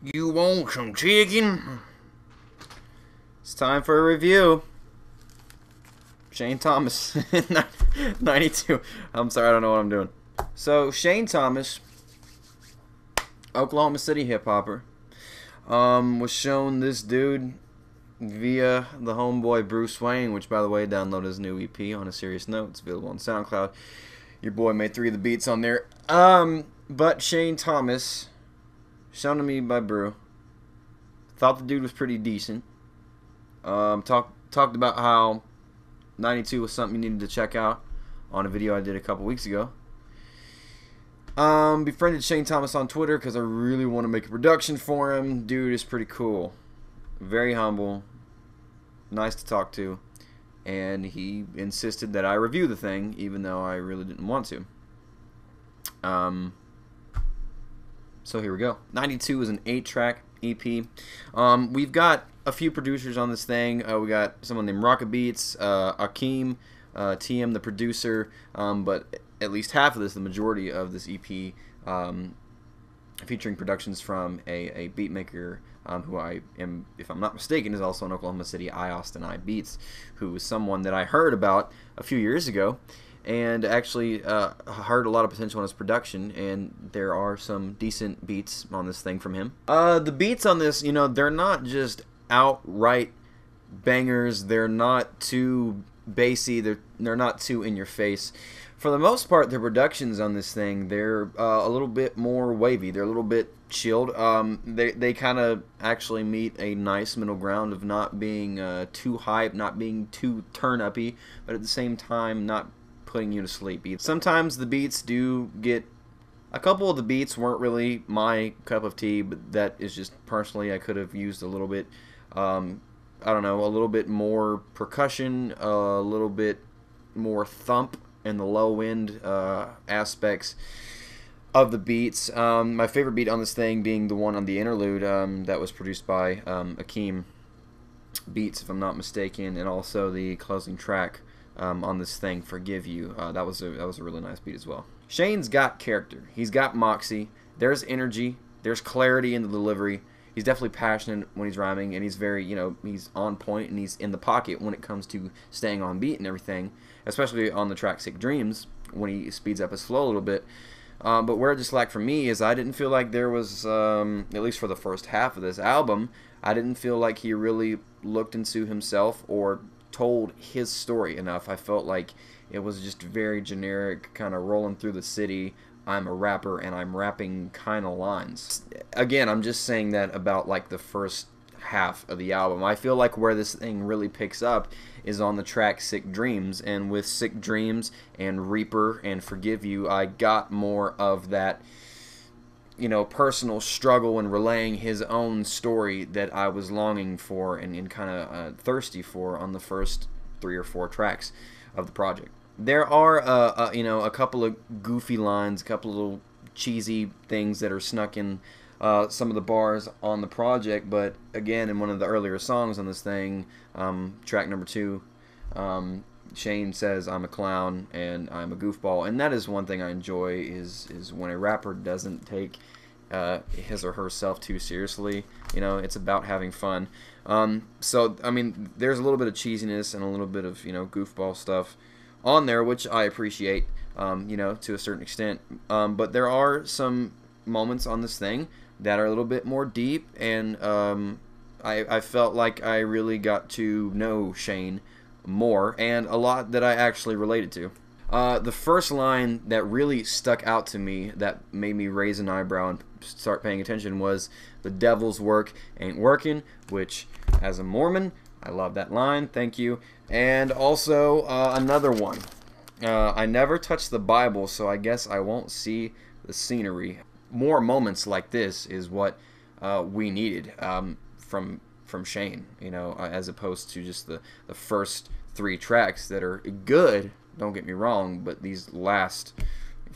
You want some chicken? It's time for a review. Shane Thomas, 92. I'm sorry, I don't know what I'm doing. So, Shane Thomas, Oklahoma City hip-hopper, was shown this dude via the homeboy Bruce Wayne, which, by the way, download his new EP on a serious note. It's available on SoundCloud. Your boy made 3 of the beats on there. But Shane Thomas, shown to me by Brew, thought the dude was pretty decent. Talked about how 92 was something you needed to check out on a video I did a couple weeks ago. Befriended Shane Thomas on Twitter because I really want to make a production for him. Dude is pretty cool. Very humble. Nice to talk to. And he insisted that I review the thing, even though I really didn't want to. So here we go. 92 is an 8-track EP. We've got a few producers on this thing. We got someone named Rocket Beats, Akeem, TM the producer, but at least half of this, the majority of this EP, featuring productions from a beat maker who I am, if I'm not mistaken, is also in Oklahoma City, Austin Beats, who is someone that I heard about a few years ago and actually heard a lot of potential in his production, and there are some decent beats on this thing from him. The beats on this, you know, they're not just outright bangers, they're not too bassy, they're not too in your face. For the most part, the productions on this thing, they're a little bit more wavy, they're a little bit chilled. They kind of actually meet a nice middle ground of not being too hype, not being too turn-uppy, but at the same time not putting you to sleep. Sometimes the beats do get, a couple of the beats weren't really my cup of tea, but that is just personally, I could have used a little bit, I don't know, a little bit more percussion, a little bit more thump in the low end aspects of the beats. My favorite beat on this thing being the one on the interlude that was produced by Akeem Beats, if I'm not mistaken, and also the closing track on this thing, Forgive You. That was a really nice beat as well. Shane's got character. He's got moxie. There's energy. There's clarity in the delivery. He's definitely passionate when he's rhyming, and he's very, you know, he's on point and he's in the pocket when it comes to staying on beat and everything, especially on the track Sick Dreams when he speeds up his flow a little bit. But where it just lacked for me is I didn't feel like there was, at least for the first half of this album, I didn't feel like he really looked into himself or told his story enough. I felt like it was just very generic, kind of rolling through the city, I'm a rapper and I'm rapping kind of lines. Again, I'm just saying that about like the first half of the album. I feel like where this thing really picks up is on the track Sick Dreams, and with Sick Dreams and Reaper and Forgive You, I got more of that, you know, personal struggle and relaying his own story that I was longing for and kind of thirsty for on the first 3 or 4 tracks of the project. There are, you know, a couple of goofy lines, a couple of little cheesy things that are snuck in some of the bars on the project, but again, in one of the earlier songs on this thing, track number 2, Shane says, I'm a clown and I'm a goofball, and that is one thing I enjoy is when a rapper doesn't take his or herself too seriously. You know, it's about having fun. So, I mean, there's a little bit of cheesiness and a little bit of, you know, goofball stuff on there, which I appreciate, you know, to a certain extent. But there are some moments on this thing that are a little bit more deep, and I felt like I really got to know Shane more, and a lot that I actually related to. The first line that really stuck out to me, that made me raise an eyebrow and start paying attention, was "The devil's work ain't working," which, as a Mormon, I love that line, thank you. And also another one, I never touched the Bible, so I guess I won't see the scenery. More moments like this is what we needed from Shane, you know, as opposed to just the first 3 tracks that are good, don't get me wrong, but these last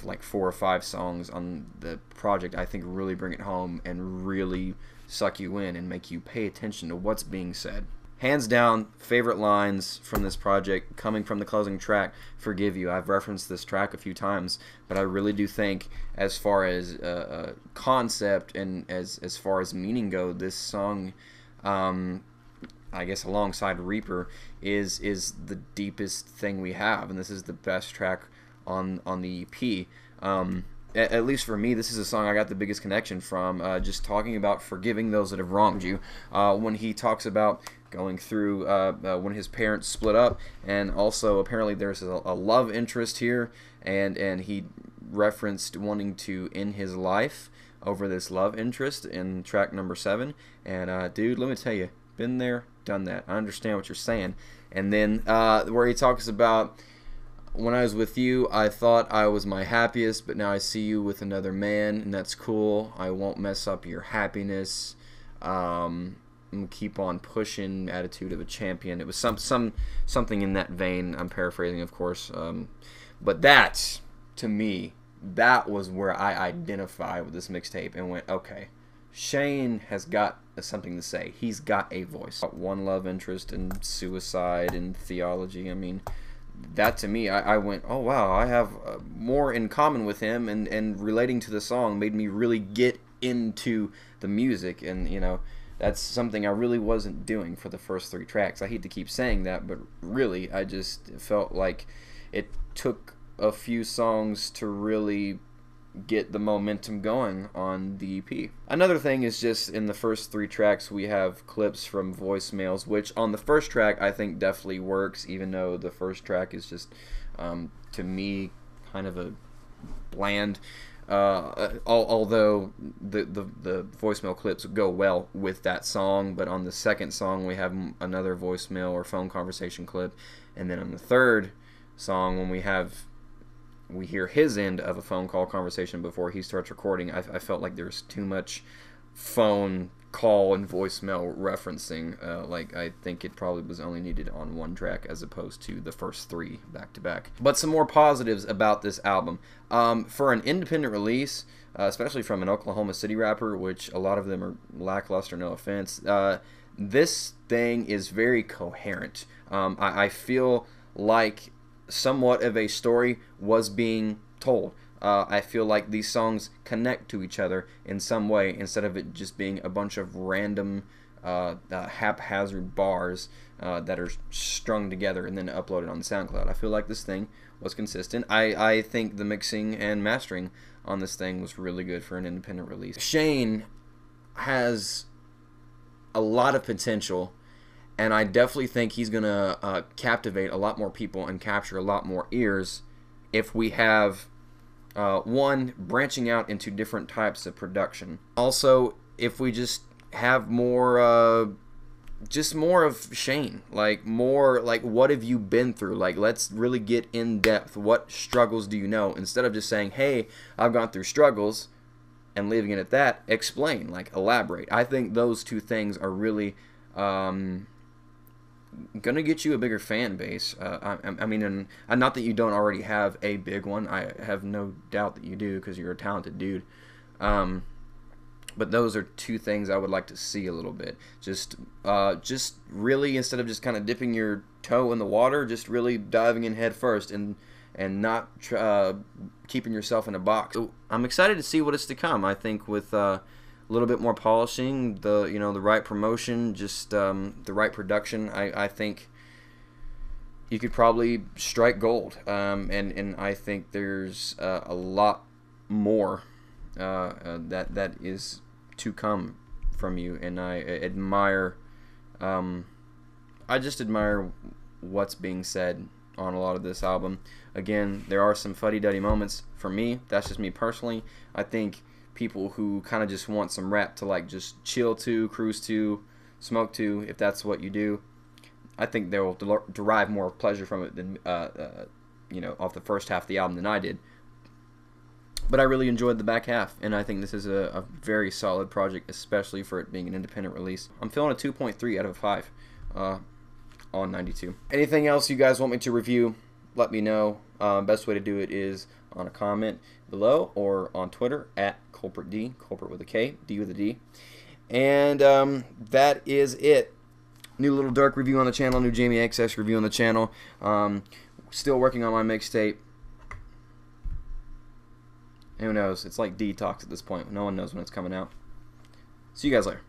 like 4 or 5 songs on the project, I think, really bring it home and really suck you in and make you pay attention to what's being said. hands down, favorite lines from this project coming from the closing track, Forgive You. I've referenced this track a few times, but I really do think as far as concept and as far as meaning go, this song, I guess alongside Reaper, is the deepest thing we have, and this is the best track on the EP. At least for me, this is a song I got the biggest connection from, just talking about forgiving those that have wronged you. When he talks about going through when his parents split up, and also apparently there's a love interest here, and he referenced wanting to end his life over this love interest in track number 7. And dude, let me tell you, been there, done that. I understand what you're saying. And then where he talks about, when I was with you, I thought I was my happiest, but now I see you with another man, and that's cool. I won't mess up your happiness. Keep on pushing, attitude of a champion. It was something in that vein. I'm paraphrasing, of course. But that, to me, that was where I identify with this mixtape and went, okay, Shane has got something to say. He's got a voice. One love interest and suicide and theology. I mean, that to me, I went, oh wow, I have more in common with him, and relating to the song made me really get into the music. And you know, that's something I really wasn't doing for the first 3 tracks. I hate to keep saying that, but really I just felt like it took a few songs to really get the momentum going on the EP. Another thing is just in the first 3 tracks we have clips from voicemails, which on the first track I think definitely works, even though the first track is just to me kind of a bland, although the voicemail clips go well with that song. But on the second song we have another voicemail or phone conversation clip, and then on the third song when we hear his end of a phone call conversation before he starts recording, I felt like there's too much phone call and voicemail referencing. Like I think it probably was only needed on 1 track as opposed to the first 3 back to back. But some more positives about this album. For an independent release, especially from an Oklahoma City rapper, which a lot of them are lackluster, no offense, this thing is very coherent. I feel like somewhat of a story was being told. I feel like these songs connect to each other in some way, instead of it just being a bunch of random haphazard bars that are strung together and then uploaded on SoundCloud. I feel like this thing was consistent. I think the mixing and mastering on this thing was really good for an independent release. Shane has a lot of potential, and I definitely think he's going to captivate a lot more people and capture a lot more ears if we have, one, branching out into different types of production. Also, if we just have more of Shane. Like, more, like, what have you been through? Like, let's really get in depth. What struggles do you know? Instead of just saying, hey, I've gone through struggles, and leaving it at that, explain, like, elaborate. I think those 2 things are really gonna get you a bigger fan base. I mean, and not that you don't already have a big one. I have no doubt that you do, because you're a talented dude. But those are 2 things I would like to see a little bit. Just really, instead of just kind of dipping your toe in the water, just really diving in head first and not keeping yourself in a box. So I'm excited to see what is to come. I think with a little bit more polishing, the right promotion, just the right production, I think you could probably strike gold. And I think there's a lot more that is to come from you, and I admire. I just admire what's being said on a lot of this album. Again, there are some fuddy-duddy moments for me. That's just me personally. I think people who kind of just want some rap to like just chill to, cruise to, smoke to, if that's what you do, I think they'll derive more pleasure from it than off the first half of the album than I did. But I really enjoyed the back half, and I think this is a very solid project, especially for it being an independent release. I'm feeling a 2.3 out of 5 on 92. Anything else you guys want me to review, let me know. Best way to do it is on a comment below or on Twitter at KulpritD, Kulprit with a K, D with a D. And that is it. New Little Dirk review on the channel. New Jamie XX review on the channel. Still working on my mixtape. Who knows? It's like Detox at this point. No one knows when it's coming out. See you guys later.